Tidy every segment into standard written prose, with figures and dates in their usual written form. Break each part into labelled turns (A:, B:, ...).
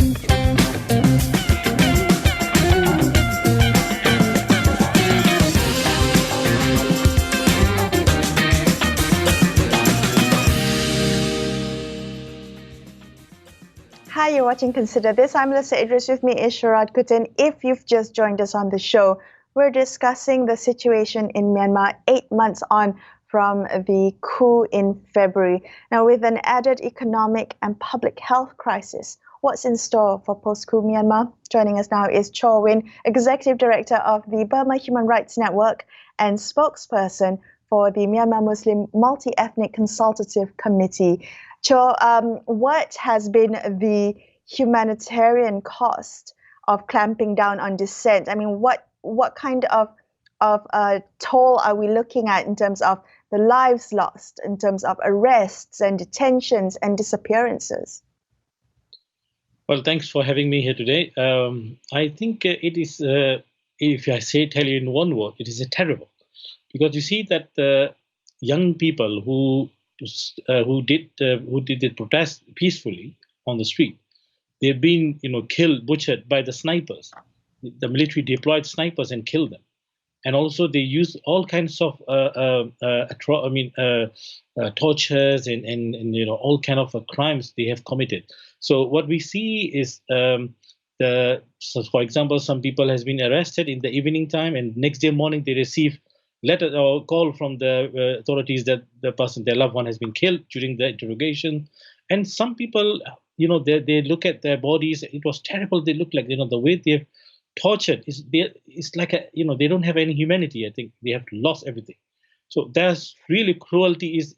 A: Hi, you're watching Consider This. I'm Melissa Idris. With me is Sharad Kutin. If you've just joined us on the show, we're discussing the situation in Myanmar 8 months on from the coup in February. Now, with an added economic and public health crisis, what's in store for post-coup Myanmar? Joining us now is Kyaw, Executive Director of the Burma Human Rights Network and spokesperson for the Myanmar Muslim Multi-Ethnic Consultative Committee. Kyaw, what has been the humanitarian cost of clamping down on dissent? I mean, what kind of toll are we looking at in terms of the lives lost, in terms of arrests and detentions and disappearances?
B: Well, thanks for having me here today. I think it is, if I tell you in one word, it is terrible, because you see that young people who did the protest peacefully on the street, they've been killed, butchered by the snipers. The military deployed snipers and killed them, and also they used all kinds of tortures and all kind of crimes they have committed. So what we see is so for example, some people has been arrested in the evening time, and next day morning they receive letter or call from the authorities that their loved one has been killed during the interrogation. And some people, they look at their bodies. It was terrible. They look like, the way they have tortured it's like they don't have any humanity. I think they have lost everything. So there's really cruelty is,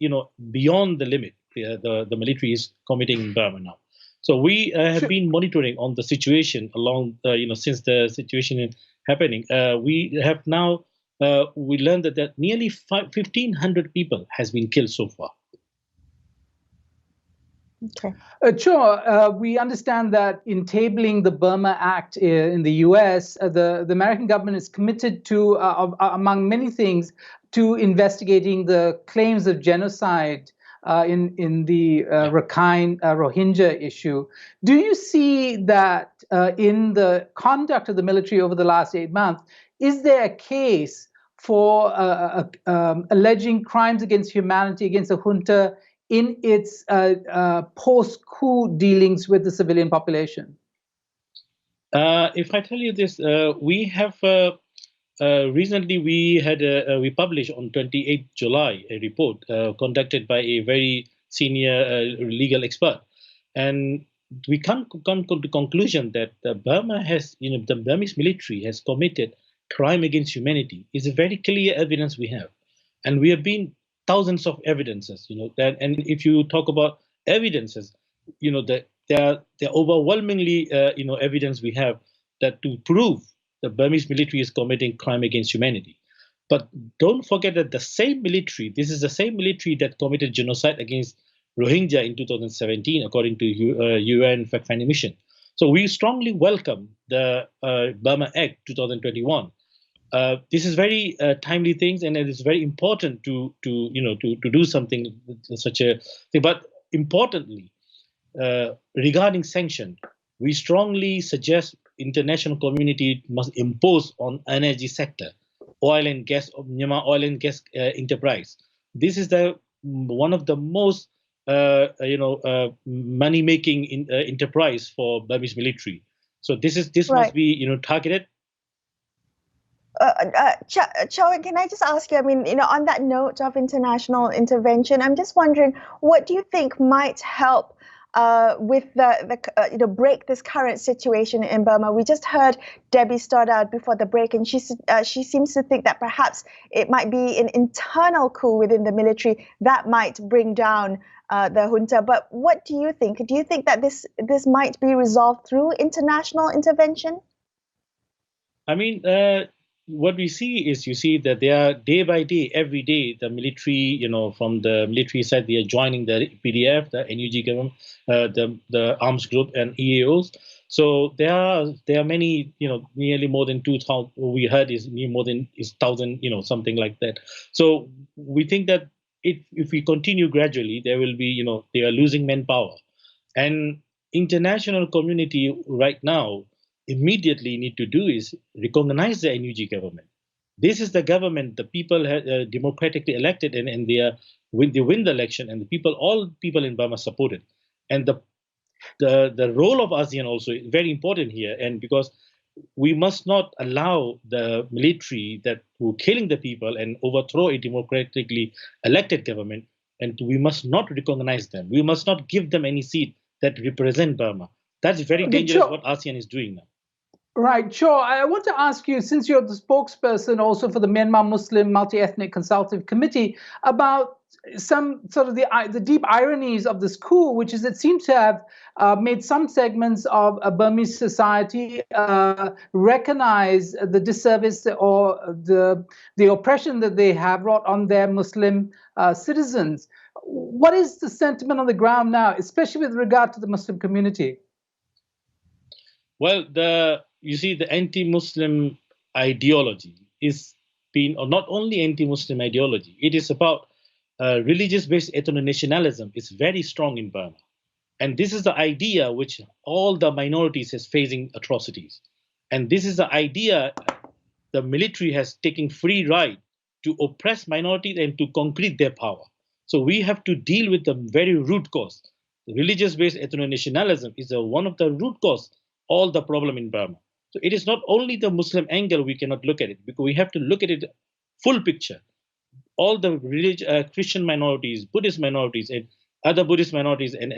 B: beyond the limit the military is committing in Burma now. So we have been monitoring on the situation along, since the situation is happening. We have now we learned that nearly 1,500 people has been killed so far.
C: Okay. Sure. We understand that in tabling the Burma Act in the US, the American government is committed to, among many things, to investigating the claims of genocide in the Rakhine Rohingya issue. Do you see that in the conduct of the military over the last 8 months, is there a case for alleging crimes against humanity, against the junta in its post-coup dealings with the civilian population?
B: If I tell you this, we have recently we published on 28th July a report conducted by a very senior legal expert, and we come to the conclusion that Burma has, the Burmese military has committed crime against humanity. Is a very clear evidence we have, and we have been thousands of evidences, that. And if you talk about evidences, that there are overwhelmingly, evidence we have that to prove the Burmese military is committing crime against humanity. But don't forget that the same military, this is the same military that committed genocide against Rohingya in 2017, according to UN fact-finding mission. So we strongly welcome the Burma Act 2021. This is very timely things, and it is very important to do something such a thing. But importantly, regarding sanction, we strongly suggest international community must impose on energy sector, oil and gas, Myanmar oil and gas enterprise. This is the one of the most money-making enterprise for Burmese military. So this right. Must be targeted.
A: Kyaw, can I just ask you, I mean, on that note of international intervention, I'm just wondering, what do you think might help with the break this current situation in Burma? We just heard Debbie Stoddard before the break, and she seems to think that perhaps it might be an internal coup within the military that might bring down the junta. But what do you think? Do you think that this might be resolved through international intervention?
B: I mean, what we see is, you see that they are day by day, every day, the military, from the military side, they are joining the PDF, the NUG government, the arms group and EAOs. So there are many, nearly more than 2,000. We heard is more than 1,000, something like that. So we think that if we continue gradually, there will be, they are losing manpower, and international community right now immediately need to do is recognize the NUG government. This is the government the people democratically elected, and they win the election, and all people in Burma supported. And the role of ASEAN also is very important here, and because we must not allow the military that who are killing the people and overthrow a democratically elected government, and we must not recognize them. We must not give them any seat that represent Burma. That's very dangerous what ASEAN is doing now.
C: Right, sure. I want to ask you, since you're the spokesperson also for the Myanmar Muslim Multi-Ethnic Consultative Committee, about some sort of the deep ironies of this coup, which is it seems to have made some segments of Burmese society recognize the disservice or the oppression that they have wrought on their Muslim citizens. What is the sentiment on the ground now, especially with regard to the Muslim community?
B: Well, you see, the anti-Muslim ideology is or not only anti-Muslim ideology, it is about religious-based ethno-nationalism is very strong in Burma. And this is the idea which all the minorities is facing atrocities. And this is the idea the military has taken free right to oppress minorities and to concrete their power. So we have to deal with the very root cause. Religious-based ethno-nationalism is one of the root cause all the problem in Burma. So it is not only the Muslim angle we cannot look at it, because we have to look at it full picture. All the Christian minorities, Buddhist minorities, and other Buddhist minorities, and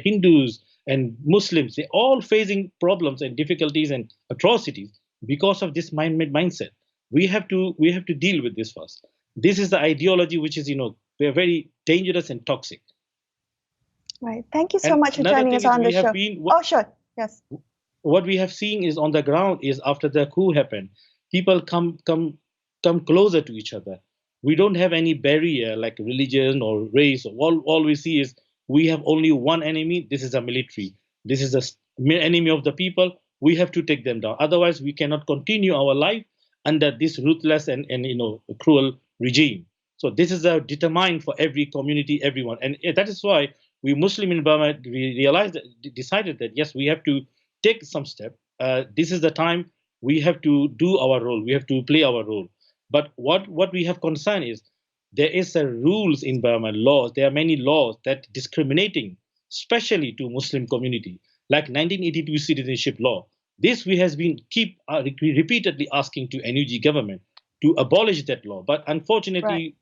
B: Hindus and Muslims, they're all facing problems and difficulties and atrocities because of this man-made mindset. We have to deal with this first. This is the ideology which is, they're very dangerous and toxic.
A: Right. Thank you so much for joining us on the show. Oh, sure. Yes.
B: What we have seen is on the ground is after the coup happened, people come closer to each other. We don't have any barrier like religion or race. All we see is we have only one enemy. This is a military. This is the enemy of the people. We have to take them down. Otherwise, we cannot continue our life under this ruthless and cruel regime. So this is determined for every community, everyone, and that is why we Muslim in Burma decided that yes, we have to take some step. This is the time we have to do our role. We have to play our role. But what we have concern is there is rules in Burma, laws. There are many laws that discriminating, especially to Muslim community, like 1982 citizenship law. This we has been repeatedly asking to NUG government to abolish that law. But unfortunately,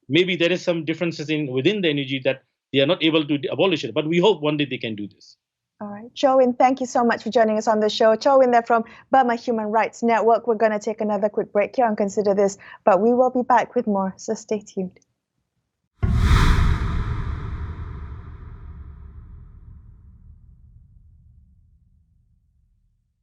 B: maybe there is some differences within the NUG that they are not able to abolish it. But we hope one day they can do this.
A: All right. Chow Win, thank you so much for joining us on the show. Chow Win there from Burma Human Rights Network. We're going to take another quick break here and consider this, but we will be back with more, so stay tuned.